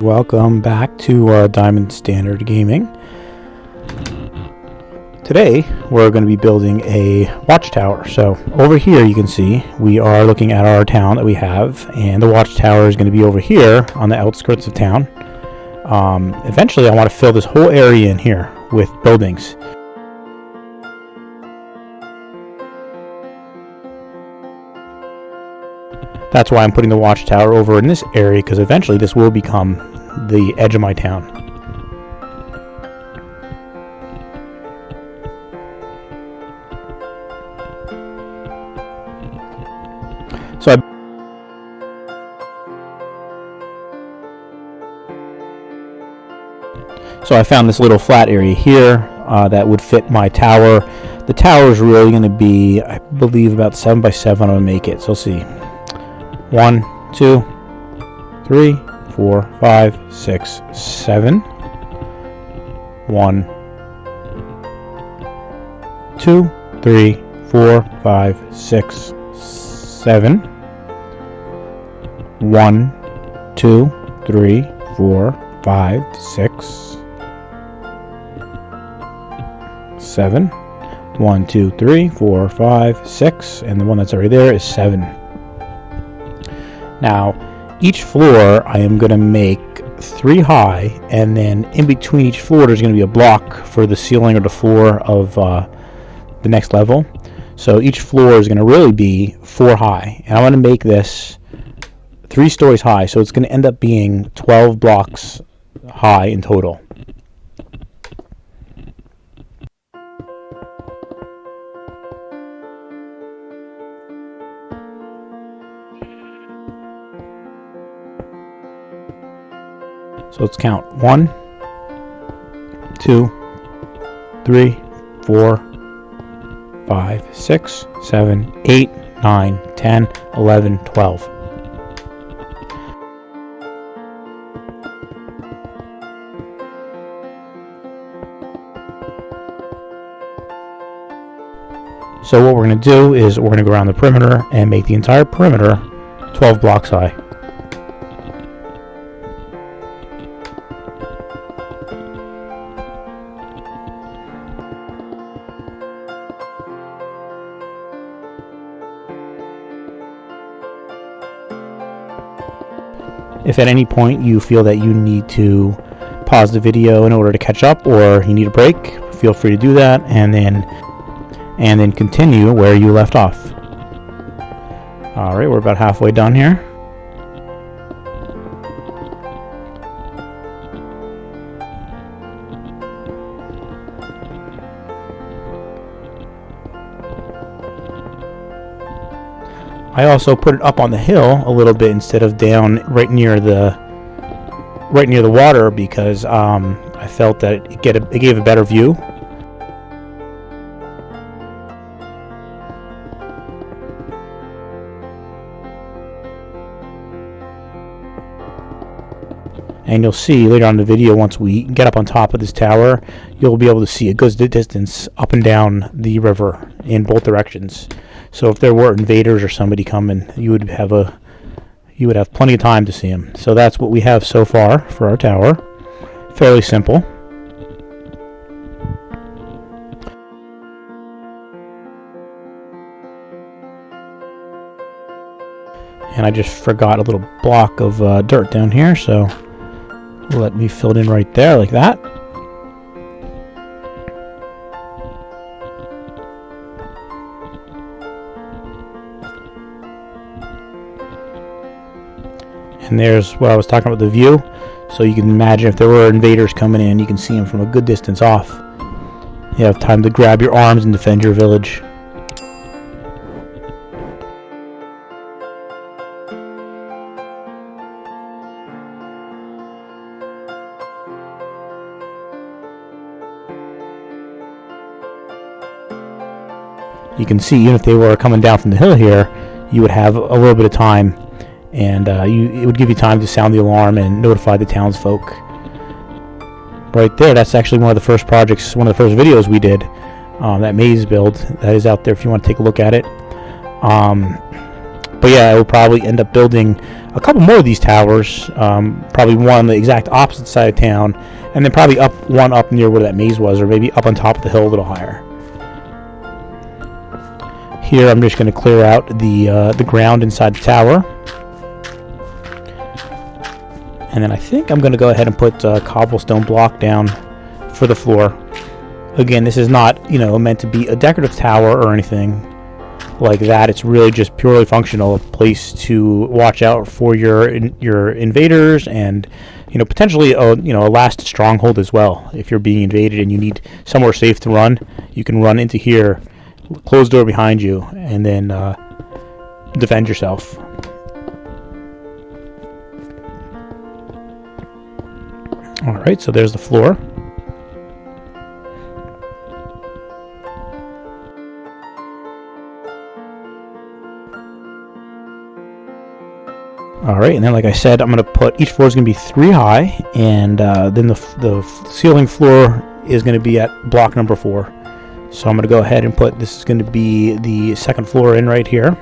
Welcome back to Diamond.Standard.Gaming. Today we're going to be building a watchtower. So over here you can see we are looking at our town that we have, and the watchtower is going to be over here on the outskirts of town. Eventually I want to fill this whole area in here with buildings. That's why I'm putting the watchtower over in this area, because eventually this will become the edge of my town. So I found this little flat area here that would fit my tower. The tower is really going to be, I believe, about 7 by 7. I'm going to make it. So let's see. 1, 2, 3, 4, 5, 6, 7. 1, 2, 3, 4, 5, 6, 7. 1, 2, 3, 4, 5, 6, 7. 1, 2, 3, 4, 5, 6, and the one that's already there is 7. Now, each floor I am going to make 3 high, and then in between each floor there's going to be a block for the ceiling or the floor of the next level. So each floor is going to really be 4 high, and I want to make this 3 stories high, so it's going to end up being 12 blocks high in total. So let's count. 1, 2, 3, 4, 5, 6, 7, 8, 9, 10, 11, 12. So what we're going to do is we're going to go around the perimeter and make the entire perimeter 12 blocks high. If at any point you feel that you need to pause the video in order to catch up, or you need a break, feel free to do that, and then continue where you left off. Alright, we're about halfway done here. I also put it up on the hill a little bit instead of down right near the water, because I felt that it gave a better view. And you'll see later on in the video, once we get up on top of this tower, you'll be able to see it goes the distance up and down the river in both directions. So if there were invaders or somebody coming, you would have plenty of time to see them. So that's what we have so far for our tower. Fairly simple. And I just forgot a little block of dirt down here, so let me fill it in right there like that. And there's what I was talking about, the view. So you can imagine if there were invaders coming in, you can see them from a good distance off. You have time to grab your arms and defend your village. You can see even if they were coming down from the hill here, you would have a little bit of time, and it would give you time to sound the alarm and notify the townsfolk. Right there, that's actually one of the first projects, one of the first videos we did, that maze build that is out there if you want to take a look at it. But yeah, I will probably end up building a couple more of these towers. Probably one on the exact opposite side of town, and then probably one up near where that maze was, or maybe up on top of the hill a little higher. Here I'm just going to clear out the ground inside the tower. And then I think I'm going to go ahead and put a cobblestone block down for the floor. Again, this is not, meant to be a decorative tower or anything like that. It's really just purely functional, a place to watch out for your invaders, and potentially a last stronghold as well. If you're being invaded and you need somewhere safe to run, you can run into here, close door behind you, and then defend yourself. Alright, so there's the floor. Alright, and then like I said, I'm going to put, each floor is going to be 3 high, and then the ceiling floor is going to be at block number 4. So I'm going to go ahead and put, this is going to be the second floor in right here.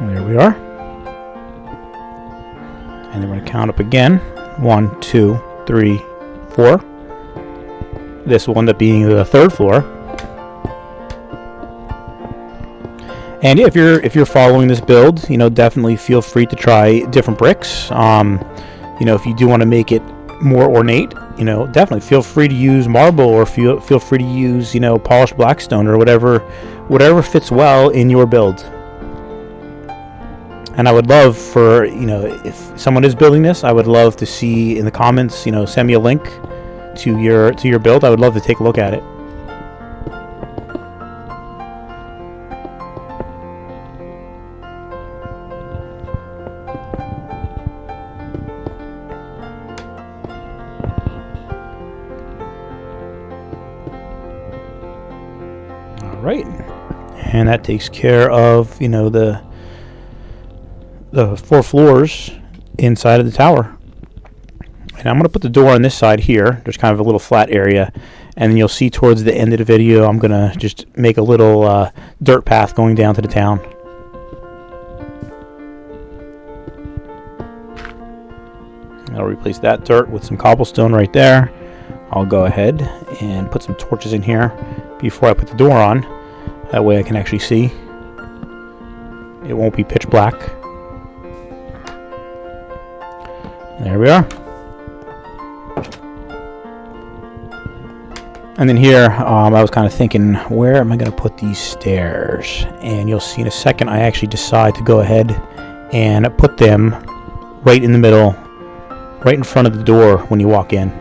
There we are. And then we're going to count up again. 1, 2, 3, 4. This will end up being the third floor. And if you're following this build, definitely feel free to try different bricks. If you do want to make it more ornate, definitely feel free to use marble, or feel free to use, polished blackstone, or whatever fits well in your build. And I would love for, if someone is building this, I would love to see in the comments, send me a link to your build. I would love to take a look at it. All right. And that takes care of, the 4 floors inside of the tower. And I'm going to put the door on this side here. There's kind of a little flat area, and then you'll see towards the end of the video I'm going to just make a little dirt path going down to the town. I'll replace that dirt with some cobblestone right there. I'll go ahead and put some torches in here before I put the door on. That way I can actually see. It won't be pitch black. There we are. And then here, I was kind of thinking, where am I going to put these stairs? And you'll see in a second, I actually decide to go ahead and put them right in the middle, right in front of the door when you walk in.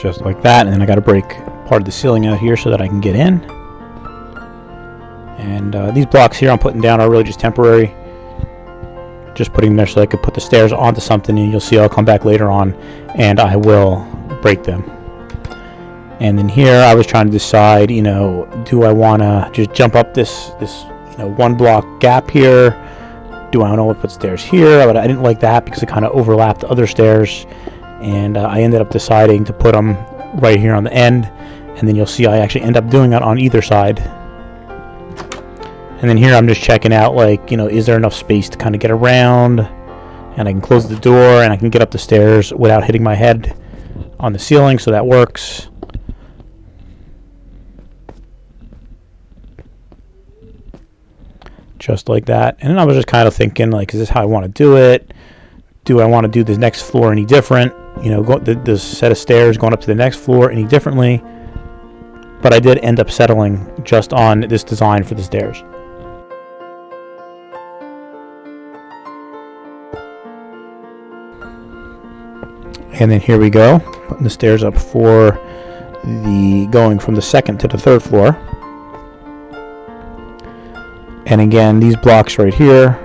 Just like that, and then I got to break part of the ceiling out here so that I can get in. And these blocks here I'm putting down are really just temporary. Just putting them there so I could put the stairs onto something, and you'll see I'll come back later on and I will break them. And then here I was trying to decide, do I want to just jump up this 1 block gap here? Do I want to put stairs here? I didn't like that because it kind of overlapped other stairs. And I ended up deciding to put them right here on the end, and then you'll see I actually end up doing it on either side. And then here I'm just checking out, is there enough space to kind of get around, and I can close the door and I can get up the stairs without hitting my head on the ceiling, so that works. Just like that. And then I was just kind of thinking, is this how I want to do it? Do I want to do the next floor any different? The set of stairs going up to the next floor any differently? But I did end up settling just on this design for the stairs. And then here we go, putting the stairs up for going from the second to the third floor. And again, these blocks right here,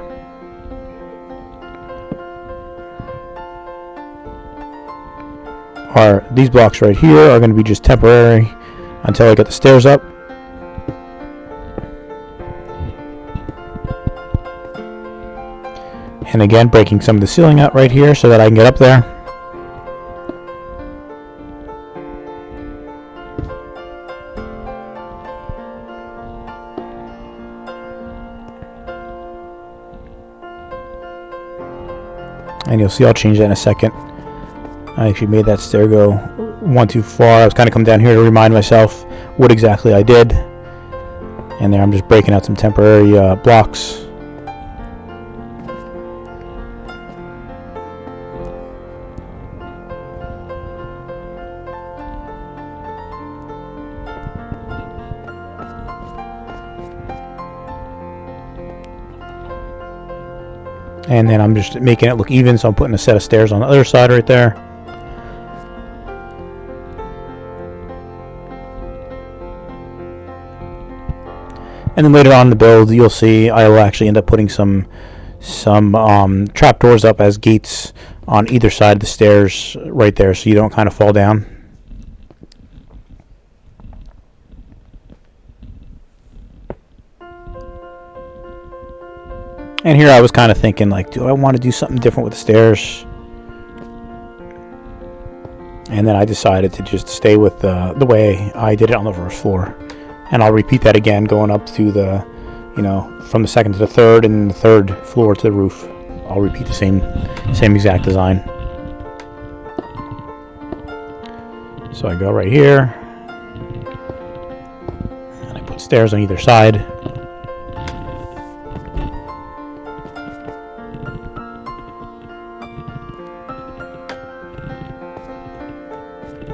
are these blocks right here are going to be just temporary until I get the stairs up. And again, breaking some of the ceiling out right here so that I can get up there. And you'll see I'll change that in a second. I actually made that stair go one too far. I was kind of coming down here to remind myself what exactly I did. And there I'm just breaking out some temporary blocks. And then I'm just making it look even, so I'm putting a set of stairs on the other side right there. And then later on in the build, you'll see I will actually end up putting some trapdoors up as gates on either side of the stairs right there, so you don't kind of fall down. And here I was kind of thinking, like, do I want to do something different with the stairs? And then I decided to just stay with the way I did it on the first floor. And I'll repeat that again, going up to the, from the second to the third, and the third floor to the roof. I'll repeat the same exact design. So I go right here, and I put stairs on either side.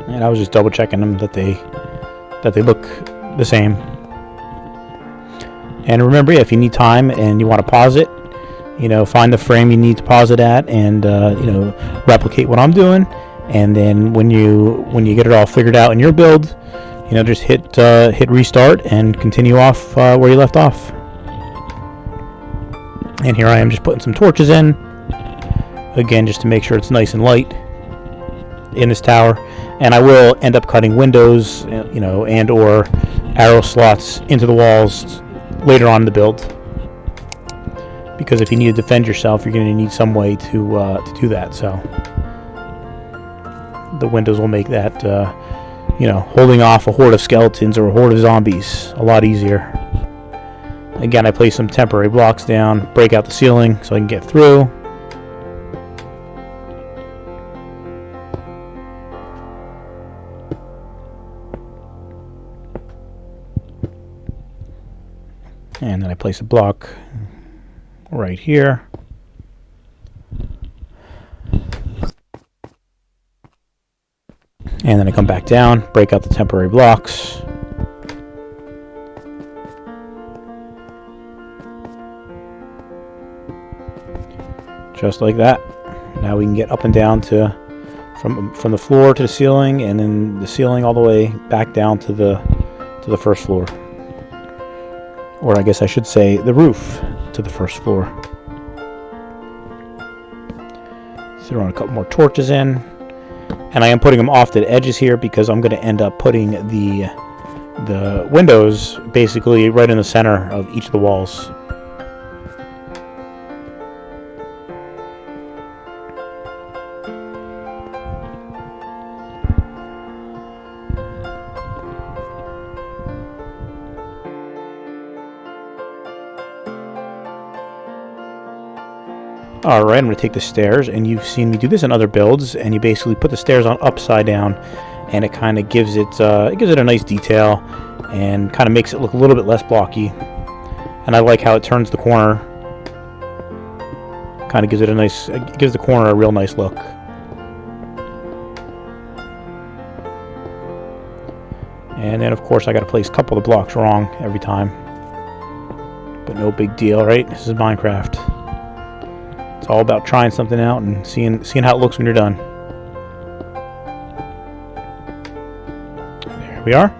And I was just double checking them that they look the same. And remember, if you need time and you want to pause it, find the frame you need to pause it at, and replicate what I'm doing. And then when you get it all figured out in your build, just hit restart and continue off where you left off. And here I am just putting some torches in, again, just to make sure it's nice and light in this tower. And I will end up cutting windows, and or arrow slots into the walls later on in the build, because if you need to defend yourself, you're going to need some way to do that. So the windows will make that holding off a horde of skeletons or a horde of zombies a lot easier. Again, I place some temporary blocks down, break out the ceiling so I can get through. And then I place a block right here. And then I come back down, break out the temporary blocks. Just like that. Now we can get up and down to from the floor to the ceiling, and then the ceiling all the way back down to the first floor. Or I guess I should say the roof to the first floor. Throw in a couple more torches in. And I am putting them off to the edges here because I'm going to end up putting the windows basically right in the center of each of the walls. Alright, I'm going to take the stairs, and you've seen me do this in other builds, and you basically put the stairs on upside down, and it kind of gives it a nice detail, and kind of makes it look a little bit less blocky. And I like how it turns the corner. Kind of gives the corner a real nice look. And then of course I got to place a couple of the blocks wrong every time. But no big deal, right? This is Minecraft. It's all about trying something out and seeing how it looks when you're done. There we are.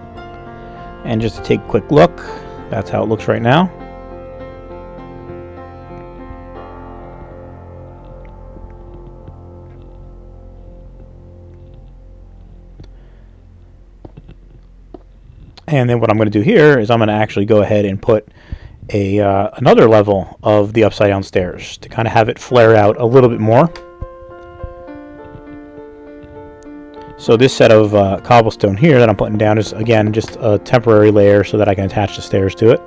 And just to take a quick look, that's how it looks right now. And then what I'm going to do here is I'm going to actually go ahead and put another level of the upside down stairs to kind of have it flare out a little bit more. So this set of cobblestone here that I'm putting down is, again, just a temporary layer so that I can attach the stairs to it.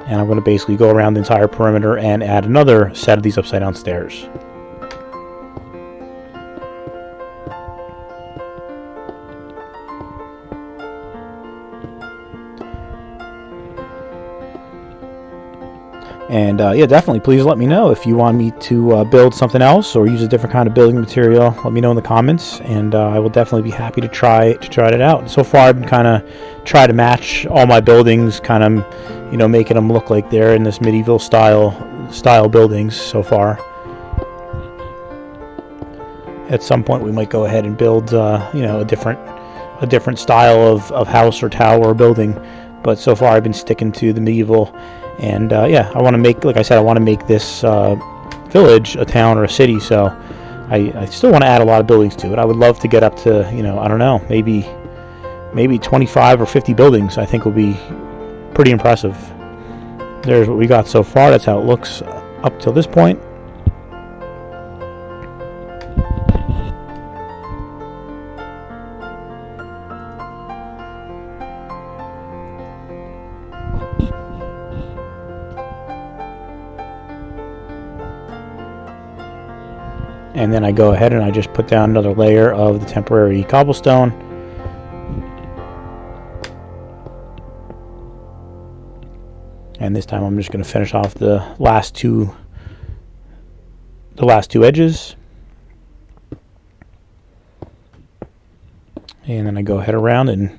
And I'm going to basically go around the entire perimeter and add another set of these upside down stairs. And yeah, definitely please let me know if you want me to build something else or use a different kind of building material. Let me know in the comments, and I will definitely be happy to try it out. So far, I've been kind of try to match all my buildings, kind of, you know, making them look like they're in this medieval style buildings so far. At some point, we might go ahead and build, you know, a different style of house or tower or building. But so far, I've been sticking to the medieval. And yeah, I want to make, like I said, I want to make this village a town or a city. So I still want to add a lot of buildings to it. I would love to get up to, you know, I don't know, maybe 25 or 50 buildings. I think will be pretty impressive. There's what we got so far. That's how it looks up till this point. And then I go ahead and I just put down another layer of the temporary cobblestone. And this time I'm just going to finish off the last two edges. And then I go ahead around and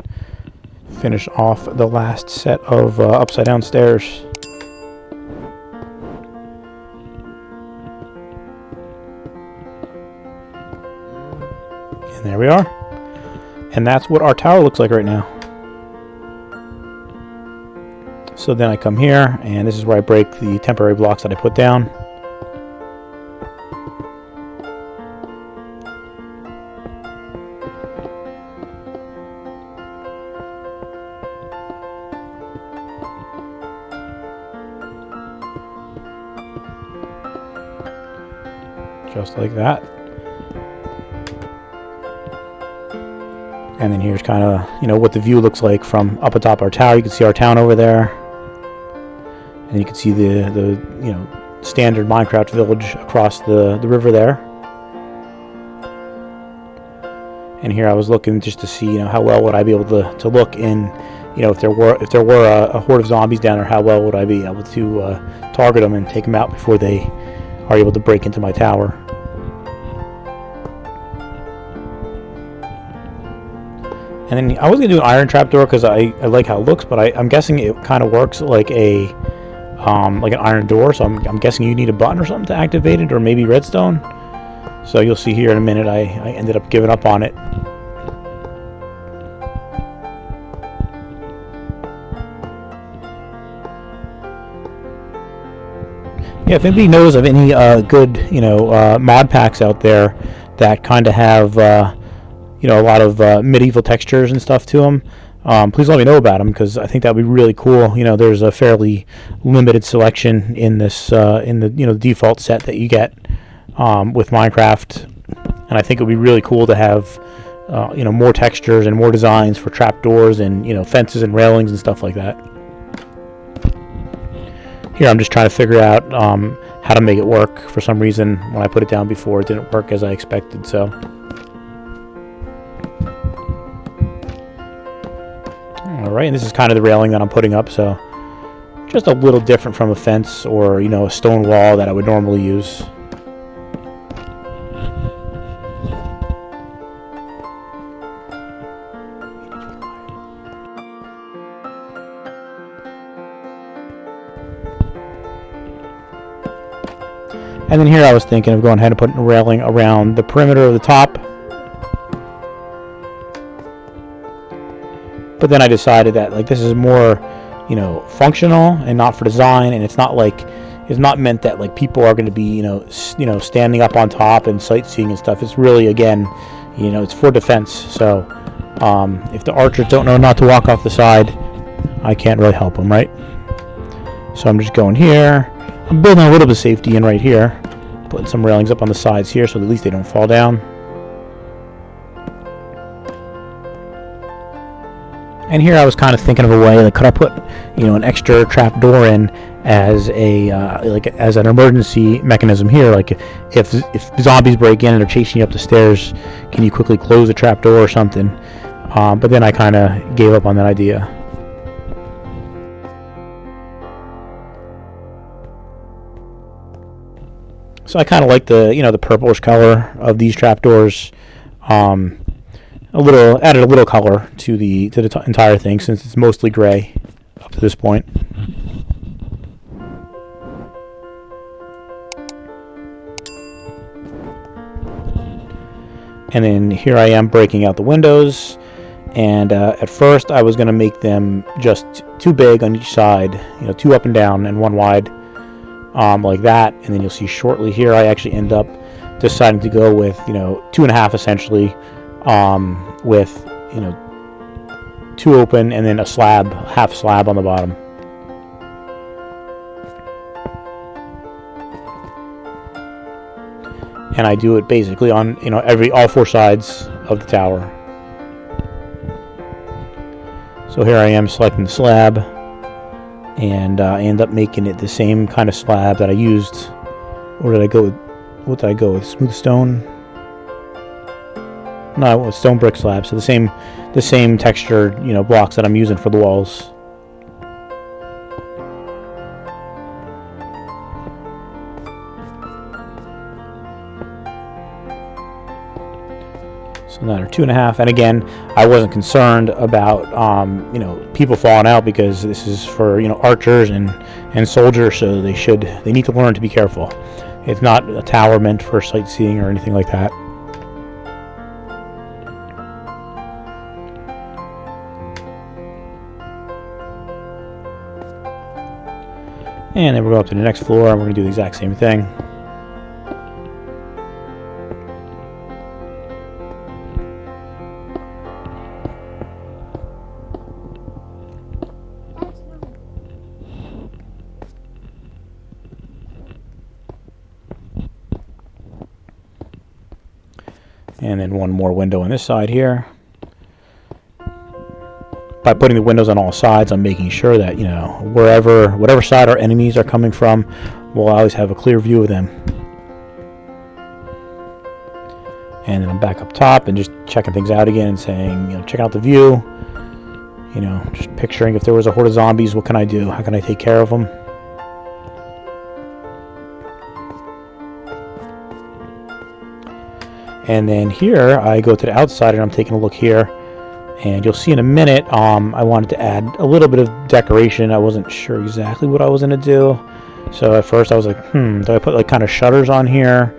finish off the last set of upside down stairs. And there we are. And that's what our tower looks like right now. So then I come here, and this is where I break the temporary blocks that I put down. Just like that. And then here's kind of, you know, what the view looks like from up atop our tower. You can see our town over there. And you can see the you know, standard Minecraft village across the river there. And here I was looking just to see, you know, how well would I be able to look in, you know, if there were a horde of zombies down there, how well would I be able to target them and take them out before they are able to break into my tower. And then I was going to do an iron trapdoor because I like how it looks, but I'm guessing it kind of works like an iron door. So I'm guessing you need a button or something to activate it, or maybe redstone. So you'll see here in a minute I ended up giving up on it. Yeah, if anybody knows of any good, you know, mod packs out there that kind of have you know, a lot of medieval textures and stuff to them, please let me know about them, because I think that would be really cool. You know, there's a fairly limited selection in this in the, you know, default set that you get with Minecraft, and I think it would be really cool to have you know, more textures and more designs for trapdoors and, you know, fences and railings and stuff like that. Here I'm just trying to figure out how to make it work. For some reason, when I put it down before, it didn't work as I expected. So. Alright, and this is kind of the railing that I'm putting up, so just a little different from a fence or, you know, a stone wall that I would normally use. And then here I was thinking of going ahead and putting a railing around the perimeter of the top. But then I decided that, like, this is more, you know, functional and not for design, and it's not meant that, like, people are going to be, you know, standing up on top and sightseeing and stuff. It's really, again, you know, it's for defense. So If the archers don't know not to walk off the side, I can't really help them, right? So I'm just going here. I'm building a little bit of safety in right here. Putting some railings up on the sides here so at least they don't fall down. And here I was kind of thinking of a way, like, could I put, an extra trap door in as a as an emergency mechanism here? Like, if zombies break in and they're chasing you up the stairs, can you quickly close the trap door or something? But then I kind of gave up on that idea. So I kind of like the purplish color of these trapdoors. Added a little color to the entire thing since it's mostly gray up to this point. And then here I am breaking out the windows. And at first I was going to make them just too big on each side, 2 up and down and 1 wide, like that. And then you'll see shortly here I actually end up deciding to go with 2.5 essentially, with 2 open and then a slab, half slab on the bottom. And I do it basically on all 4 sides of the tower. So here I am selecting the slab, and I end up making it the same kind of slab that I used. Or did I go with? What did I go with? Smooth stone? No, it was stone brick slab. So the same textured blocks that I'm using for the walls. So now they're 2.5, and again, I wasn't concerned about people falling out because this is for archers and soldiers, so they need to learn to be careful. It's not a tower meant for sightseeing or anything like that. And then we're going up to the next floor, and we're going to do the exact same thing. And then 1 more window on this side here. By putting the windows on all sides, I'm making sure that, whatever side our enemies are coming from, we'll always have a clear view of them. And then I'm back up top and just checking things out again and saying, check out the view. Just picturing if there was a horde of zombies, what can I do? How can I take care of them? And then here I go to the outside and I'm taking a look here, and you'll see in a minute I wanted to add a little bit of decoration. I wasn't sure exactly what I was going to do, so at first I was like, do I put like kind of shutters on here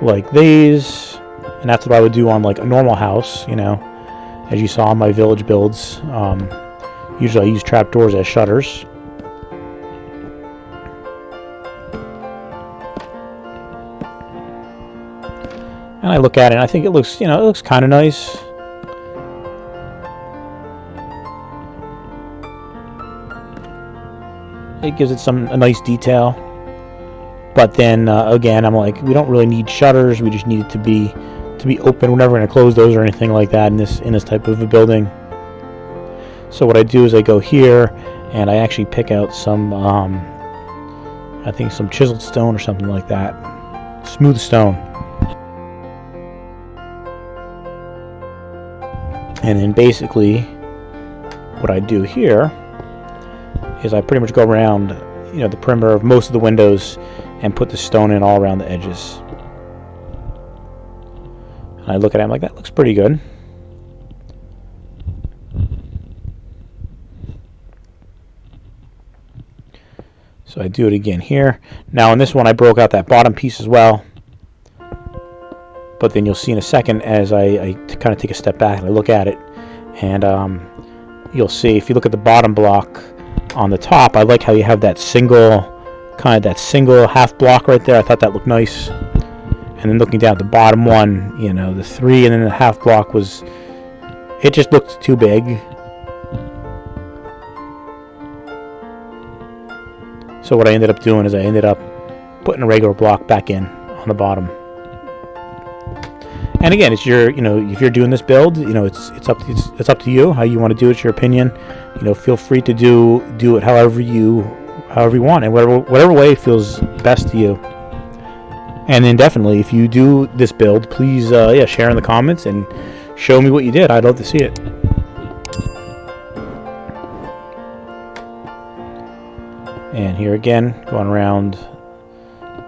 like these? And that's what I would do on like a normal house, as you saw in my village builds. Usually I use trapdoors as shutters. And I look at it and I think it looks, kind of nice. It gives it a nice detail. But then again, I'm like, we don't really need shutters. We just need it to be open. We're never going to close those or anything like that in this type of a building. So what I do is I go here and I actually pick out some, I think some chiseled stone or something like that, smooth stone. And then basically what I do here is I pretty much go around, the perimeter of most of the windows and put the stone in all around the edges. And I look at it, I'm like, that looks pretty good. So I do it again here. Now in this one I broke out that bottom piece as well. But then you'll see in a second as I kind of take a step back and I look at it, and you'll see if you look at the bottom block on the top, I like how you have that single half block right there. I thought that looked nice. And then looking down at the bottom one, the 3 and then the half block was It just looked too big. So what I ended up doing is I ended up putting a regular block back in on the bottom. And again, it's your, if you're doing this build, it's up to you how you want to do it. It's your opinion. Feel free to do it however you want, and whatever way feels best to you. And then definitely, if you do this build, please share in the comments and show me what you did. I'd love to see it. And here again, going around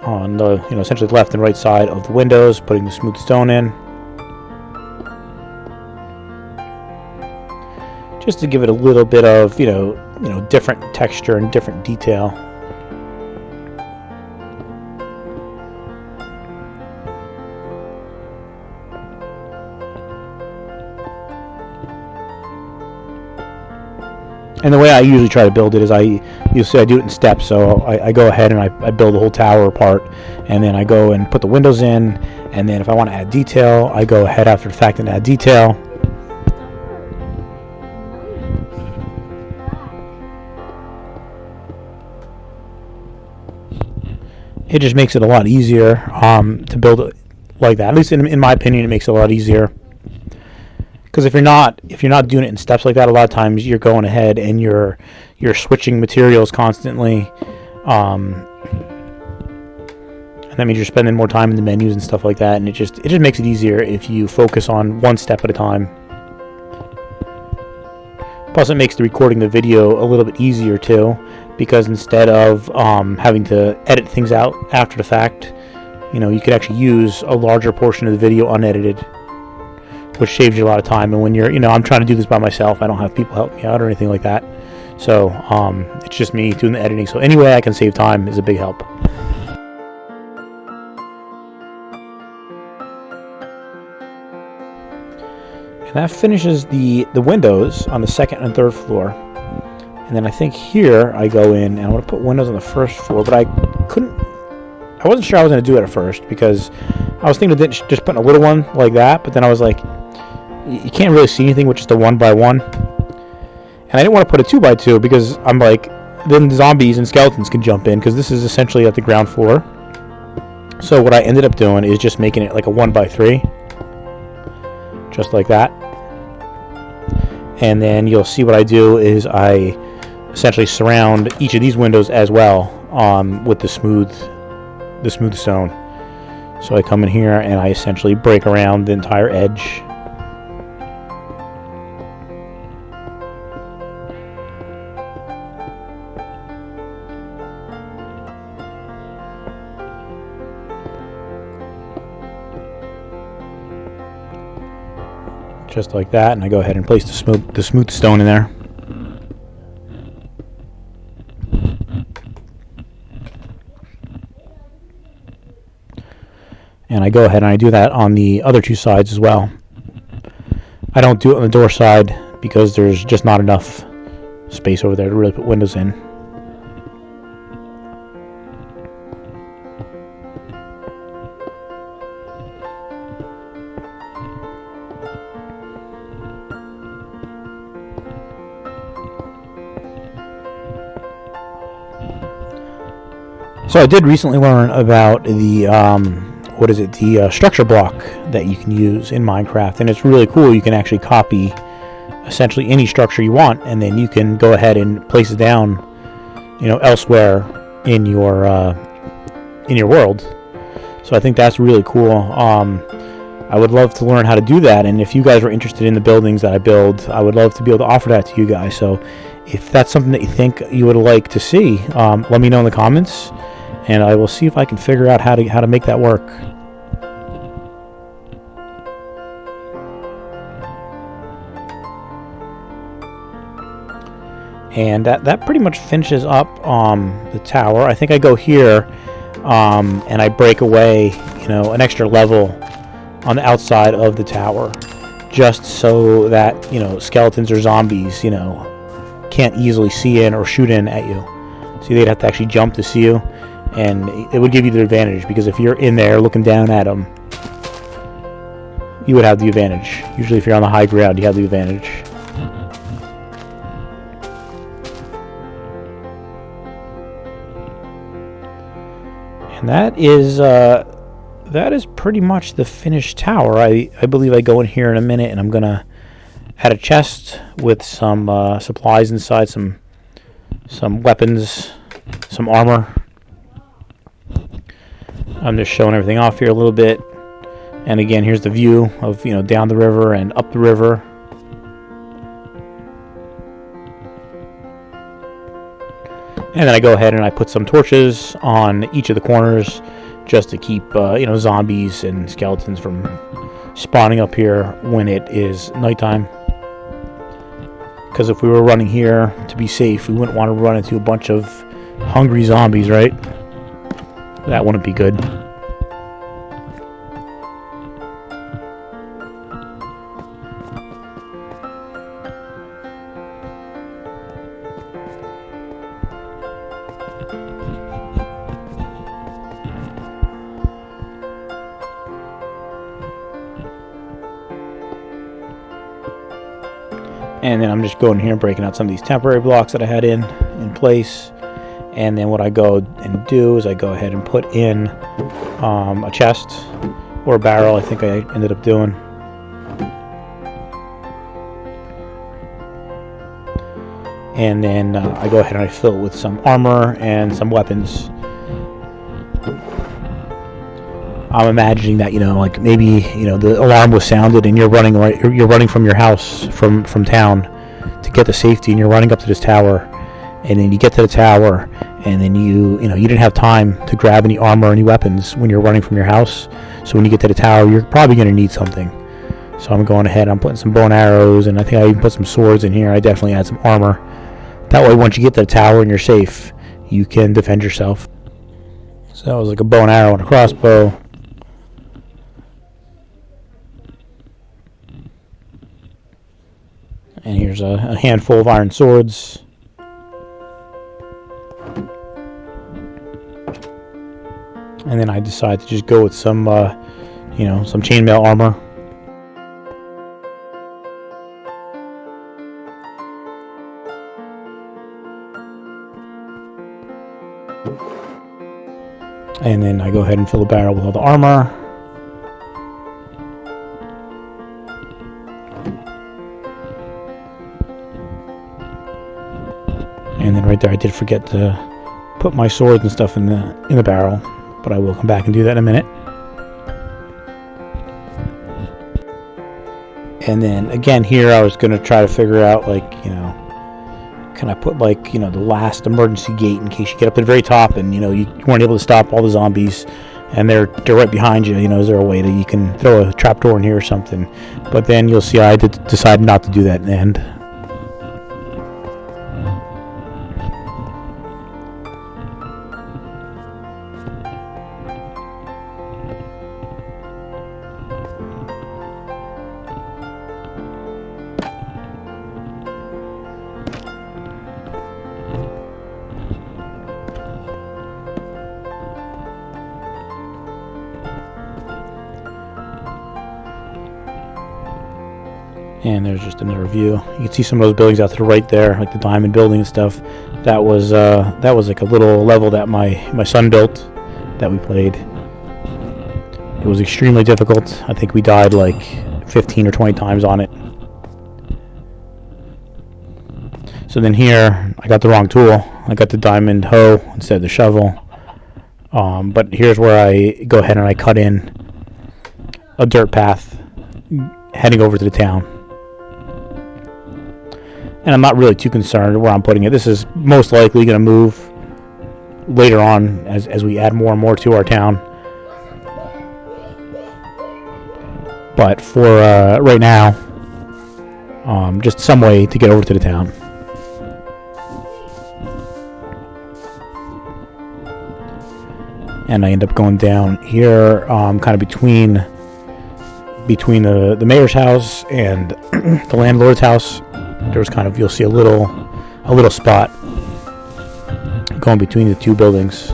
on the essentially the left and right side of the windows, putting the smooth stone in, just to give it a little bit of different texture and different detail. And the way I usually try to build it is you'll see I do it in steps. So I go ahead and I build the whole tower apart, and then I go and put the windows in, and then if I want to add detail, I go ahead after the fact and add detail. It just makes it a lot easier to build it like that. At least in my opinion, it makes it a lot easier. Because if you're not doing it in steps like that, a lot of times you're going ahead and you're switching materials constantly, and that means you're spending more time in the menus and stuff like that. And it just makes it easier if you focus on one step at a time. Plus, it makes the recording the video a little bit easier too, because instead of having to edit things out after the fact, you could actually use a larger portion of the video unedited, which saves you a lot of time. And when you're, I'm trying to do this by myself, I don't have people help me out or anything like that. So it's just me doing the editing. So any way I can save time is a big help. And that finishes the windows on the second and third floor. And then I think here I go in and I want to put windows on the first floor, but I wasn't sure I was going to do it at first, because I was thinking of just putting a little one like that, but then I was like, you can't really see anything with just a 1x1. And I didn't want to put a 2x2 because I'm like, then zombies and skeletons can jump in, because this is essentially at the ground floor. So what I ended up doing is just making it like a 1x3, just like that. And then you'll see what I do is I essentially surround each of these windows as well with the smooth stone. So I come in here and I essentially break around the entire edge. Just like that, and I go ahead and place the smooth stone in there. And I go ahead and I do that on the other two sides as well. I don't do it on the door side because there's just not enough space over there to really put windows in. So I did recently learn about the the structure block that you can use in Minecraft, and it's really cool. You can actually copy essentially any structure you want, and then you can go ahead and place it down, elsewhere in your world. So I think that's really cool. I would love to learn how to do that, and if you guys were interested in the buildings that I build, I would love to be able to offer that to you guys. So if that's something that you think you would like to see, let me know in the comments, and I will see if I can figure out how to make that work. And that pretty much finishes up the tower. I think I go here and I break away, an extra level on the outside of the tower, just so that skeletons or zombies can't easily see in or shoot in at you. See, they'd have to actually jump to see you, and it would give you the advantage, because if you're in there looking down at them, you would have the advantage. Usually if you're on the high ground, you have the advantage. And that is pretty much the finished tower. I believe I go in here in a minute and I'm gonna add a chest with some supplies inside, some weapons, some armor. I'm just showing everything off here a little bit. And again, here's the view of, you know, down the river and up the river. And then I go ahead and I put some torches on each of the corners just to keep, you know, zombies and skeletons from spawning up here when it is nighttime. Because if we were running here to be safe, we wouldn't want to run into a bunch of hungry zombies, right? That wouldn't be good. And then I'm just going here and breaking out some of these temporary blocks that I had in place. And then what I go and do is I go ahead and put in a chest or a barrel, I think I ended up doing. And then I go ahead and I fill it with some armor and some weapons. I'm imagining that, you know, like maybe, you know, the alarm was sounded and you're running from your house from town to get to safety, and you're running up to this tower, and then you get to the tower, and then you didn't have time to grab any armor or any weapons when you're running from your house. So when you get to the tower, you're probably going to need something. So I'm going ahead, I'm putting some bow and arrows, and I think I even put some swords in here. I definitely add some armor. That way, once you get to the tower and you're safe, you can defend yourself. So that was like a bow and arrow and a crossbow. And here's a handful of iron swords. And then I decide to just go with some, some chainmail armor. And then I go ahead and fill the barrel with all the armor. And then right there, I did forget to put my swords and stuff in the barrel, but I will come back and do that in a minute. And then again here, I was going to try to figure out, like, you know, can I put, like, you know, the last emergency gate in case you get up to the very top and, you know, you weren't able to stop all the zombies and they're right behind you. You know, is there a way that you can throw a trapdoor in here or something? But then you'll see I did decide not to do that in the end. And there's just another view. You can see some of those buildings out to the right there, like the Diamond building and stuff. That was like a little level that my son built that we played. It was extremely difficult. I think we died like 15 or 20 times on it. So then here, I got the wrong tool. I got the diamond hoe instead of the shovel. But here's where I go ahead and I cut in a dirt path heading over to the town. And I'm not really too concerned where I'm putting it. This is most likely going to move later on as we add more and more to our town. But for right now, just some way to get over to the town. And I end up going down here, kind of between the mayor's house and the landlord's house. There's kind of, you'll see a little spot going between the two buildings.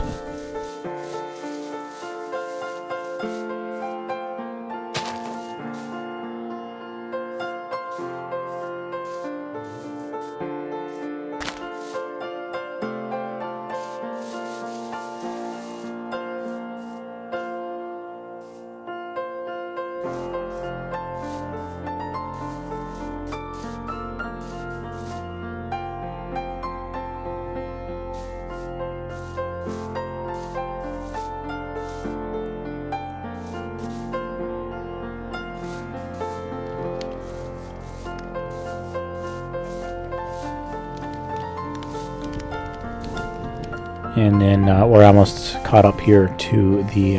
And then we're almost caught up here to the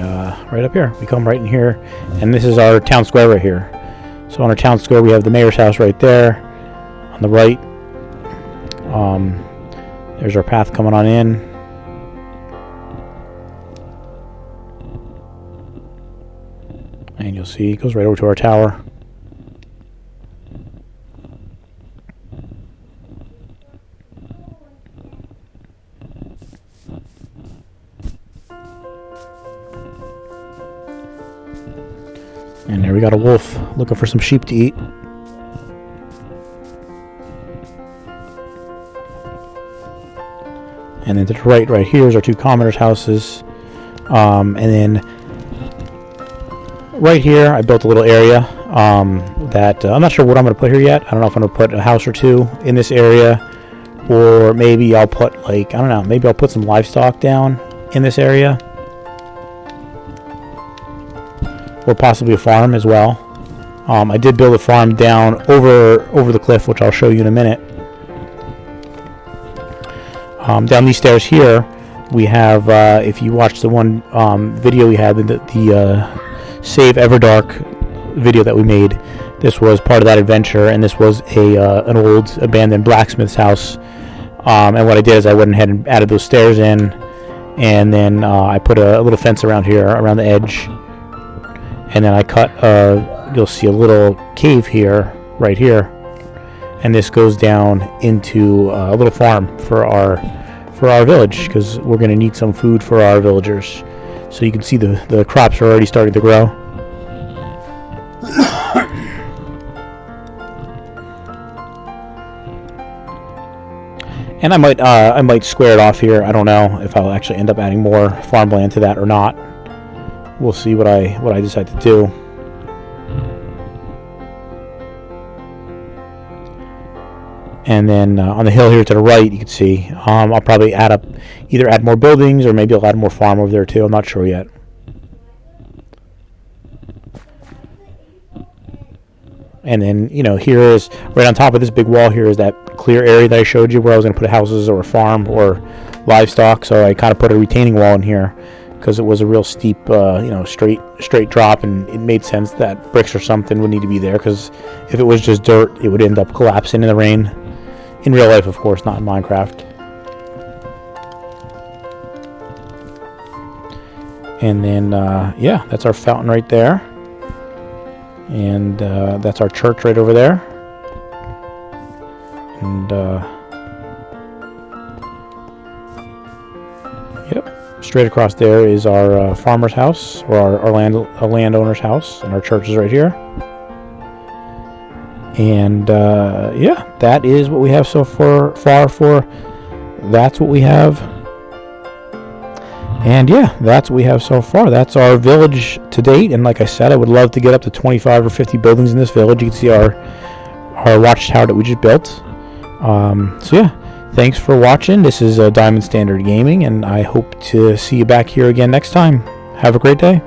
right up here. We come right in here, and this is our town square right here. So on our town square, we have the mayor's house right there on the right. There's our path coming on in. And you'll see it goes right over to our tower. And there we got a wolf looking for some sheep to eat. And then to the right here is our two commoners' houses. And then right here, I built a little area that I'm not sure what I'm going to put here yet. I don't know if I'm going to put a house or two in this area, or maybe I'll put, like, I don't know, maybe I'll put some livestock down in this area, or possibly a farm as well. I did build a farm down over the cliff, which I'll show you in a minute. Down these stairs here, we have, if you watch the one video we had, the Save Everdark video that we made, this was part of that adventure, and this was an old abandoned blacksmith's house. And what I did is I went ahead and added those stairs in, and then I put a little fence around here, around the edge, and then I cut, you'll see a little cave here, right here, and this goes down into a little farm for our village, because we're going to need some food for our villagers. So you can see the crops are already starting to grow. And I might square it off here. I don't know if I'll actually end up adding more farmland to that or not. We'll see what I decide to do. And then on the hill here to the right, you can see I'll probably either add more buildings, or maybe I'll add more farm over there too. I'm not sure yet. And then, you know, here is, right on top of this big wall here, is that clear area that I showed you where I was going to put houses or a farm or livestock. So I kind of put a retaining wall in here because it was a real steep, straight drop, and it made sense that bricks or something would need to be there, because if it was just dirt, it would end up collapsing in the rain. In real life, of course, not in Minecraft. And then, yeah, that's our fountain right there. And that's our church right over there. And, yep, straight across there is our farmer's house, or our landowner's house, and our church is right here. And yeah, that is what we have so far for that's what we have. And yeah, that's what we have so far. That's our village to date. And like I said, I would love to get up to 25 or 50 buildings in this village. You can see our watchtower that we just built. So yeah, thanks for watching. This is Diamond Standard Gaming, and I hope to see you back here again next time. Have a great day.